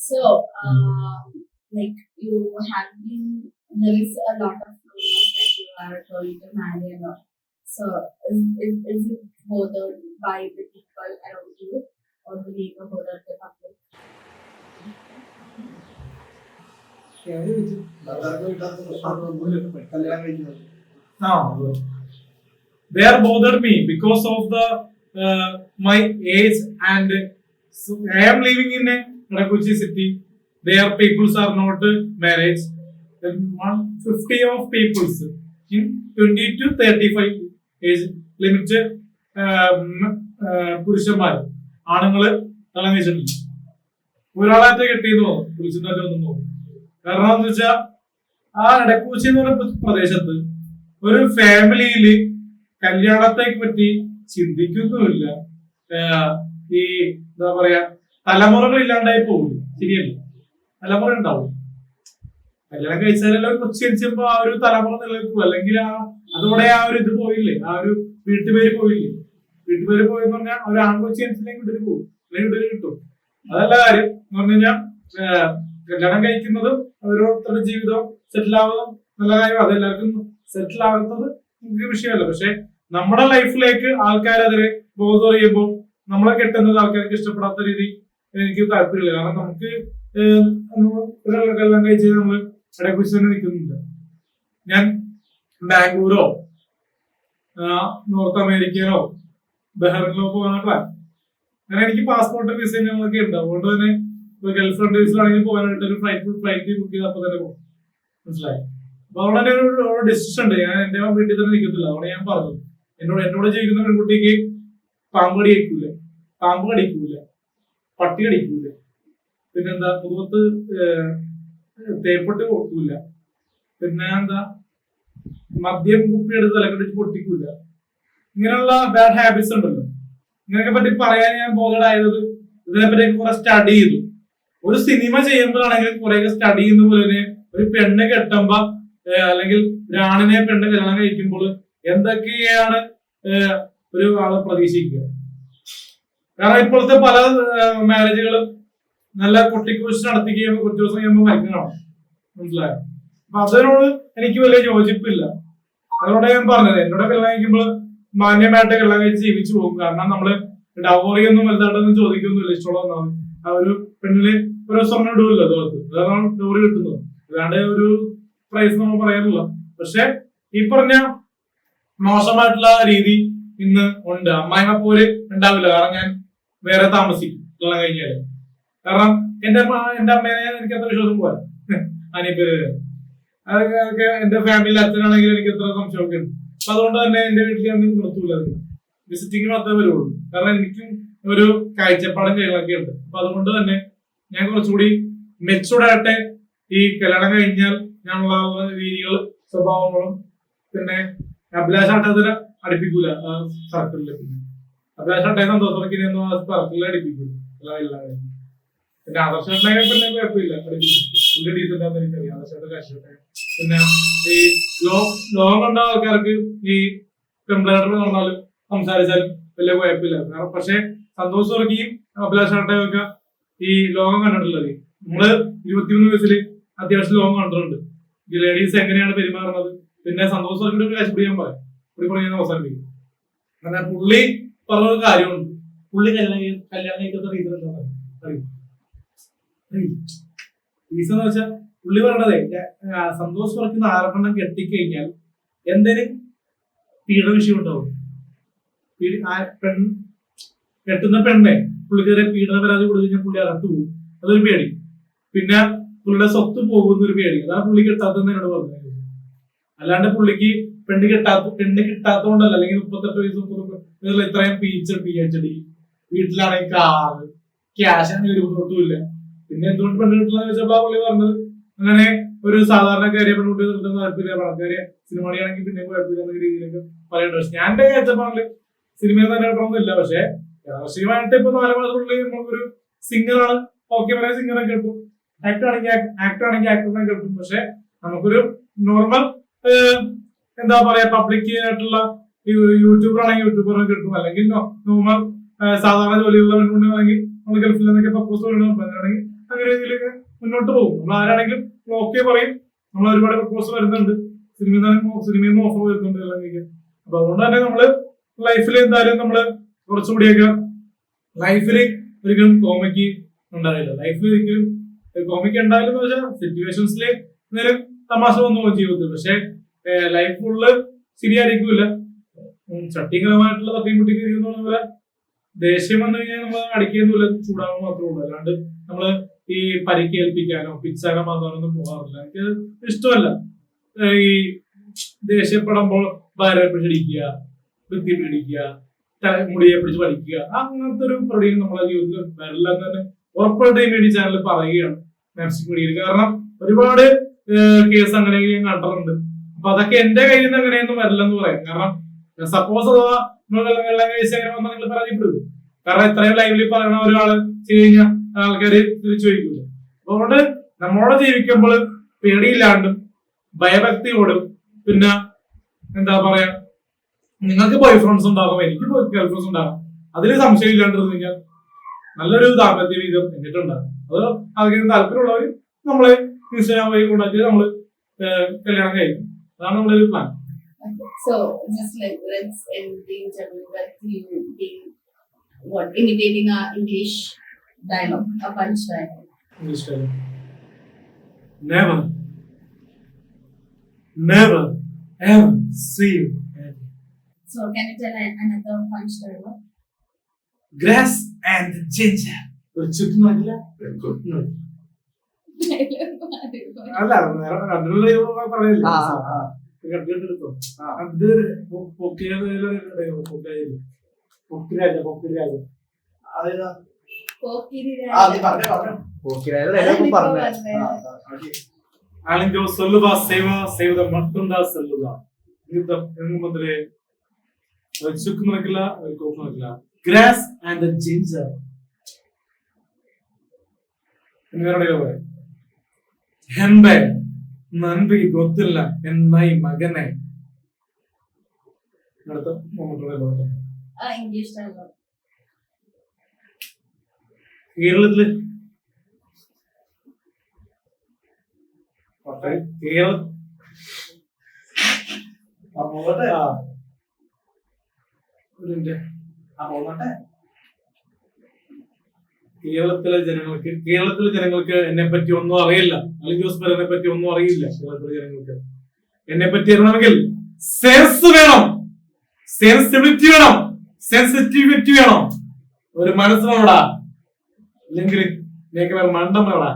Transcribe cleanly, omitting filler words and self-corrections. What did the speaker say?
So, like you have been, there is a lot of rumors that you are going to marry and all. So, is it bothered by the people around you or the neighborhood or the public? They are bothered me because of the my age, and so I am living in a Rakuchi city. Their peoples are not married. Then 150 of peoples in 20 to 35 age limit പുരുഷന്മാർ ആണുങ്ങള് കല്യാണം കഴിച്ചിട്ടില്ല. ഒരാളായിട്ട് കെട്ടിയെന്ന് തോന്നുന്നു, പുരുഷന്മാരെ ഒന്നും തോന്നുന്നു. കാരണം എന്താ വെച്ചാൽ ആ ഇടക്കൂച്ചി എന്ന് പറഞ്ഞ പ്രദേശത്ത് ഒരു ഫാമിലിയില് കല്യാണത്തെ പറ്റി ചിന്തിക്കുന്നുമില്ല. ഈ എന്താ പറയാ, തലമുറകൾ ഇല്ലാണ്ടായി പോകില്ല. ശരിയല്ല, തലമുറ ഉണ്ടാവും. കല്യാണം കഴിച്ചാലല്ലോ കൊച്ചു ജനിച്ചപ്പോ ആ ഒരു തലമുറ നിലനിൽക്കും. അല്ലെങ്കിൽ അതോടെ ആ ഒരു ഇത് പോയില്ലേ, ആ ഒരു വീട്ടുപേര് പോയില്ലേ. വീട്ടുപേര് പോയെന്ന് പറഞ്ഞാൽ ഒരു ആൺകൊച്ചി ജനിച്ചില്ലെങ്കിൽ വീട്ടിൽ പോകും, അല്ലെങ്കിൽ വീട്ടിൽ കിട്ടും. അതല്ല കാര്യം എന്ന് പറഞ്ഞു കഴിഞ്ഞാൽ കല്യാണം കഴിക്കുന്നതും ഓരോരുത്തരുടെ ജീവിതവും സെറ്റിൽ ആവുന്നതും നല്ല കാര്യം. അതെല്ലാവർക്കും സെറ്റിൽ ആകുന്നത് നമുക്ക് വിഷയമല്ല. പക്ഷെ നമ്മുടെ ലൈഫിലേക്ക് ആൾക്കാർ അതിനെ ബോധം അറിയുമ്പോൾ നമ്മളെ കെട്ടുന്നത് ആൾക്കാർക്ക് ഇഷ്ടപ്പെടാത്ത രീതി എനിക്ക് താല്പര്യമില്ല. കാരണം നമുക്ക് കല്യാണം കഴിച്ച് നമ്മൾ ഇടക്കുറിച്ച് തന്നെ നിൽക്കുന്നില്ല. ഞാൻ ബാംഗ്ലൂരോ നോർത്ത് അമേരിക്കയിലോ ബഹ്റിനിലോ പോകാൻ പ്ലാൻ. അങ്ങനെ എനിക്ക് പാസ്പോർട്ട് വിസ ഞങ്ങളൊക്കെ ഉണ്ട്. അതുകൊണ്ട് തന്നെ ഗൾഫ് കൺട്രീസിലാണെങ്കിൽ പോകാനായിട്ട് ഒരു ഫ്ലൈറ്റ് ബുക്ക് ചെയ്ത് അപ്പൊ തന്നെ പോകും. മനസ്സിലായി? അപ്പൊ അവിടെ തന്നെ ഒരു ഡിസിഷൻ ഉണ്ട്. ഞാൻ എന്റെ വീട്ടിൽ തന്നെ നിൽക്കത്തില്ല. അവിടെ ഞാൻ പറഞ്ഞു, എന്നോട് ജീവിക്കുന്ന പെൺകുട്ടിക്ക് പാമ്പ് കടിക്കൂല, പാമ്പ് കടിക്കൂല, പട്ടി കടിക്കൂല, പിന്നെന്താ മുഖത്ത് തേപ്പൊട്ടി കൊടുക്കൂല, പിന്നെ എന്താ മദ്യം കുപ്പി എടുത്ത് തലക്കടിച്ച് പൊട്ടിക്കൂല. ഇങ്ങനെയുള്ള ബാഡ് ഹാബിറ്റ്സ് ഉണ്ടല്ലോ. ഇതിനൊക്കെ പറ്റി പറയാൻ ഞാൻ ബോധേഡായത് ഇതിനെപ്പറ്റി കുറെ സ്റ്റഡി ചെയ്തു. ഒരു സിനിമ ചെയ്യുമ്പോഴാണെങ്കിൽ കുറെയൊക്കെ സ്റ്റഡി ചെയ്യുന്ന പോലെ തന്നെ ഒരു പെണ്ണ് കെട്ടുമ്പോ അല്ലെങ്കിൽ ഒരാണിനെ പെണ്ണ് കല്യാണം കഴിക്കുമ്പോൾ എന്തൊക്കെയാണ് ഒരു ആള് പ്രതീക്ഷിക്കുക. കാരണം ഇപ്പോഴത്തെ പല മാരേജുകളും നല്ല കൊട്ടിക്കുറിച്ച് നടത്തിക്കുകയും കുറച്ച് ദിവസം കഴിയുമ്പോൾ മരിക്കുന്നതാണ്. മനസ്സിലായോ? അപ്പൊ അതിനോട് എനിക്ക് വലിയ യോജിപ്പില്ല. അതോടെ ഞാൻ പറഞ്ഞത്, എന്നോട് കല്യാണം കഴിക്കുമ്പോൾ മാന്യമായിട്ട് കല്യാണം കഴിച്ച് ജീവിച്ചു പോകും. കാരണം നമ്മള് ഡവറിയൊന്നും വലുതായിട്ടൊന്നും ചോദിക്കൊന്നുമില്ല. ഇഷ്ടമുള്ളതാണ് ആ ഒരു പെണ്ണിന് ഒരു സ്വർണ്ണം ഇടുമല്ലോ തോർത്ത്, അതാണ് ഡോറി കിട്ടുന്നത്. അല്ലാണ്ട് ഒരു പ്രൈസ് നമ്മൾ പറയാറില്ല. പക്ഷെ ഈ പറഞ്ഞ മോശമായിട്ടുള്ള രീതി ഇന്ന് ഉണ്ട്. അമ്മായിമ്മ പോലെ ഉണ്ടാവില്ല. കാരണം ഞാൻ വേറെ താമസിക്കും കല്യാണം കഴിഞ്ഞാല്. കാരണം എന്റെ അമ്മേനെ എനിക്ക് അത്ര വിശ്വാസം പോരാ. അനിയപ്പേര് അതൊക്കെ എന്റെ ഫാമിലിയിൽ അച്ഛനാണെങ്കിൽ എനിക്ക് എത്ര സംശയമൊക്കെ ഉണ്ട്. അപ്പൊ അതുകൊണ്ട് തന്നെ എന്റെ വീട്ടിൽ ഞാൻ നിർത്തൂല. വിസിറ്റിംഗ് മാത്രമേ വരുള്ളൂ. കാരണം എനിക്കും ഒരു കാഴ്ചപ്പാടും കാര്യങ്ങളൊക്കെ ഉണ്ട്. അപ്പൊ അതുകൊണ്ട് തന്നെ ഞാൻ കുറച്ചുകൂടി മെച്ചൂർഡ് ആയിട്ട് ഈ കല്യാണം കഴിഞ്ഞാൽ ഞാനുള്ള രീതികൾ സ്വഭാവങ്ങളും പിന്നെ അഭിലാഷാട്ടത്തിന് അടുപ്പിക്കൂല സർക്കിളില്. പിന്നെ അഭിലാഷാട്ടെ സന്തോഷമൊന്നും ആ സർക്കിളിൽ അടുപ്പിക്കൂല. പിന്നെ ആദർശാട്ടെങ്കിൽ പിന്നെ കുഴപ്പമില്ല, അടുപ്പിക്കും. ഡീസന്റ് ആണെന്ന് എനിക്കറിയാം. ആദർശാട്ടെ കാശാട്ടെ പിന്നെ ഈ ലോങ് ഉണ്ട ആൾക്കാർക്ക് ഈ പെമ്പിളായിട്ട് നടന്നാലും സംസാരിച്ചാലും വലിയ കുഴപ്പമില്ല. കാരണം പക്ഷെ സന്തോഷ് വർക്കിയും അഭിലാഷാട്ടയും ഒക്കെ ഈ ലോകം കണ്ടിട്ടുള്ളത്. നമ്മള് 21 വയസ്സിൽ അത്യാവശ്യം ലോകം കണ്ടിട്ടുണ്ട്. ഈ ലേഡീസ് എങ്ങനെയാണ് പെരുമാറുന്നത്. പിന്നെ സന്തോഷ് വർക്കിന്റെ ഒരു കാശ് പിടിക്കാൻ പറയാം, പറയാൻ അവസാനിപ്പിക്കും. അങ്ങനെ പുള്ളി പറഞ്ഞൊരു കാര്യമുണ്ട്. പുള്ളി കല്യാണം കഴിക്കുന്ന റീസൺ എന്താ അറിയും? റീസൺ എന്ന് വെച്ചാൽ പുള്ളി പറയണതേ, സന്തോഷ് വർക്കുന്ന ആറെണ്ണം കെട്ടിക്കഴിഞ്ഞാൽ എന്തിനും പീഡന വിഷയം ഉണ്ടാവും. കെട്ടുന്ന പെണ്ണെ പുള്ളിക്കാരെ പീഡന പരാതി കൊടുത്തു കഴിഞ്ഞാൽ പുള്ളി അകത്ത് പോകും. അതൊരു പേടി. പിന്നെ പുള്ളിയുടെ സ്വത്ത് പോകുന്നൊരു പേടി. അതാണ് പുള്ളി കെട്ടാത്തതെന്ന് എന്നോട് പറഞ്ഞത്. അല്ലാണ്ട് പുള്ളിക്ക് പെണ്ണ് കിട്ടാത്തതുകൊണ്ടല്ല. അല്ലെങ്കിൽ 38 വയസ്സ് ഇത്രയും PhD, വീട്ടിലാണെങ്കിൽ കാറ്, ക്യാഷ് ആണെങ്കിൽ ഒരു ബുദ്ധിമുട്ടുമില്ല. പിന്നെ എന്തുകൊണ്ട് പെണ്ണ് കിട്ടില്ലെന്ന് വെച്ചപ്പോ പുള്ളി പറഞ്ഞത്, അങ്ങനെ ഒരു സാധാരണക്കാരിയെ പെൺകുട്ടി നിർത്തുന്ന താല്പര്യം, പണക്കാരിയ സിനിമയാണെങ്കിൽ പിന്നെ കുഴപ്പമില്ല എന്ന രീതിയിലൊക്കെ പറയേണ്ട. പക്ഷെ ഞാൻ എന്റെ കാഴ്ചപ്പാടില് സിനിമയിൽ തന്നെ കിട്ടണമെന്നില്ല. പക്ഷെ രാഷ്ട്രീയമായിട്ട് ഇപ്പൊ 4 മാസത്തിനുള്ളിൽ നമുക്കൊരു സിംഗറാണ്, ഓക്കെ പറയാൻ സിംഗറെ കിട്ടും, ആക്ടർ ആണെങ്കിൽ ആക്ടറിനെ കിട്ടും. പക്ഷെ നമുക്കൊരു നോർമൽ എന്താ പറയാ പബ്ലിക് ആയിട്ടുള്ള യൂട്യൂബർ ആണെങ്കിൽ യൂട്യൂബറിനെ കിട്ടും. അല്ലെങ്കിൽ നോർമൽ സാധാരണ ജോലിയുള്ള പെൺകുട്ടികളാണെങ്കിൽ നമ്മൾ ഗൾഫിൽ നിന്നൊക്കെ പ്രപ്പോസ് ചെയ്യണമെങ്കിൽ അങ്ങനെ രീതിയിലൊക്കെ മുന്നോട്ട് പോകും. നമ്മൾ ആരാണെങ്കിലും ഓക്കെ പറയും. നമ്മൾ ഒരുപാട് പ്രപ്പോസൽ വരുന്നുണ്ട്, സിനിമയിൽ നിന്ന് ഓഫർ വരുന്നുണ്ട് എല്ലാം കഴിക്കാൻ. അപ്പൊ അതുകൊണ്ട് തന്നെ നമ്മള് ലൈഫിൽ എന്തായാലും നമ്മള് കുറച്ചുകൂടിയൊക്കെ ലൈഫിൽ ഒരിക്കലും കോമിക്ക് ഉണ്ടാവില്ല. ലൈഫിൽ ഒരിക്കലും കോമിക്ക് ഉണ്ടാവില്ലെന്ന് വെച്ചാൽ സിറ്റുവേഷൻസിൽ എന്തെങ്കിലും തമാശ വന്നു ജീവിതത്തിൽ. പക്ഷെ ലൈഫ് ഫുള്ള് ശരിയായിരിക്കൂല. ചട്ടികരമായിട്ടുള്ള തട്ടിയും മുട്ടിക്ക് ഇരിക്കുന്ന പോലെ ദേഷ്യം വന്നു കഴിഞ്ഞാൽ നമ്മൾ അടിക്കുന്നില്ല, ചൂടാകാൻ മാത്രമേ ഉള്ളൂ. അല്ലാണ്ട് നമ്മള് ഈ പരിക്കേൽപ്പിക്കാനോ പിച്ചാനോ മാതാനൊന്നും പോകാറില്ല. എനിക്ക് ഇഷ്ടമല്ല. ഈ ദേഷ്യപ്പെടുമ്പോൾ ഭാര്യ പിടിച്ചിടിക്കുക, വൃത്തി പിടിക്കുക, മുടിയെ പിടിച്ച് വലിക്കുക, അങ്ങനത്തെ ഒരു പ്രൊഡീൻ നമ്മളെ ജീവിതത്തിൽ വരില്ല എന്ന് തന്നെ ഉറപ്പായിട്ട് ഈ ചാനൽ പറയുകയാണ് മാക്സിക് മീഡിയയിൽ. കാരണം ഒരുപാട് കേസ് അങ്ങനെ ഞാൻ കണ്ടിട്ടുണ്ട്. അപ്പൊ അതൊക്കെ എന്റെ കയ്യിൽ നിന്ന് അങ്ങനെയൊന്നും വരില്ലെന്ന് പറയാം. കാരണം സപ്പോസ് അഥവാ വെള്ളം കഴിച്ച് അങ്ങനെ വന്നാൽ നിങ്ങൾ പരാതിപ്പെടും. കാരണം ഇത്രയും ലൈവിൽ പറയണ ഒരാള് ചെയ്ത് കഴിഞ്ഞാൽ ആൾക്കാര് തിരിച്ചു വയ്ക്കൂല. അതുകൊണ്ട് നമ്മളോട് ജീവിക്കുമ്പോൾ പേടിയില്ലാണ്ടും ഭയഭക്തിയോടും, പിന്നെ എന്താ പറയാ, നിങ്ങൾക്ക് ബോയ് ഫ്രണ്ട്സ് ഉണ്ടാകും, എനിക്ക് ഗേൾ ഫ്രണ്ട്സ് ഉണ്ടാകും, അതിൽ സംശയം ഇല്ലാണ്ടിരുന്നു കഴിഞ്ഞാൽ നല്ലൊരു ദാമ്പത്യ വീതം എന്നിട്ടുണ്ടാകും. അത് അതിന് താല്പര്യമുള്ളവർ നമ്മളെ ഇൻസ്റ്റാഗ്രാം വഴി കൊണ്ടാക്കി നമ്മള് കല്യാണം കഴിക്കും. അതാണ് നമ്മുടെ ഒരു plan. So just like let's end the interview with you being imitating a English dialogue, a punch dialogue. English dialogue. Never ever see you again. So can you tell another punch dialogue? Grass and ginger. ഒരു ചുറ്റുന്നില്ല. അല്ല അതിനുള്ള പറയില്ല. കണ്ടിട്ടെടുത്തോ അത് Alinjo சொல்லுவா சேவா செய்வத மட்டும்தான் சொல்லுவா. இந்த முதல்ல ஒரு சுக்கு நடக்கல, ஒரு கோப்பு நடக்கல. Grass and the ginger. ಹೆಂಬೆ ನನ್ಬಿಗೆ ಗೊತ್ತಿಲ್ಲ എന്നൈ മകനെ. English dialogue. കേരളത്തില് കേരളത്തിലെ ജനങ്ങൾക്ക് എന്നെ പറ്റി ഒന്നും അറിയില്ല. അലി ജോസ് പെരനെ പറ്റി ഒന്നും അറിയില്ല. കേരളത്തിലെ ജനങ്ങൾക്ക് എന്നെ പറ്റി അറിയണമെങ്കിൽ സെൻസ് വേണം, സെൻസിറ്റിവിറ്റി വേണം, ഒരു മനസ്സിനോടാ, അല്ലെങ്കിൽ മണ്ടം വേടാ.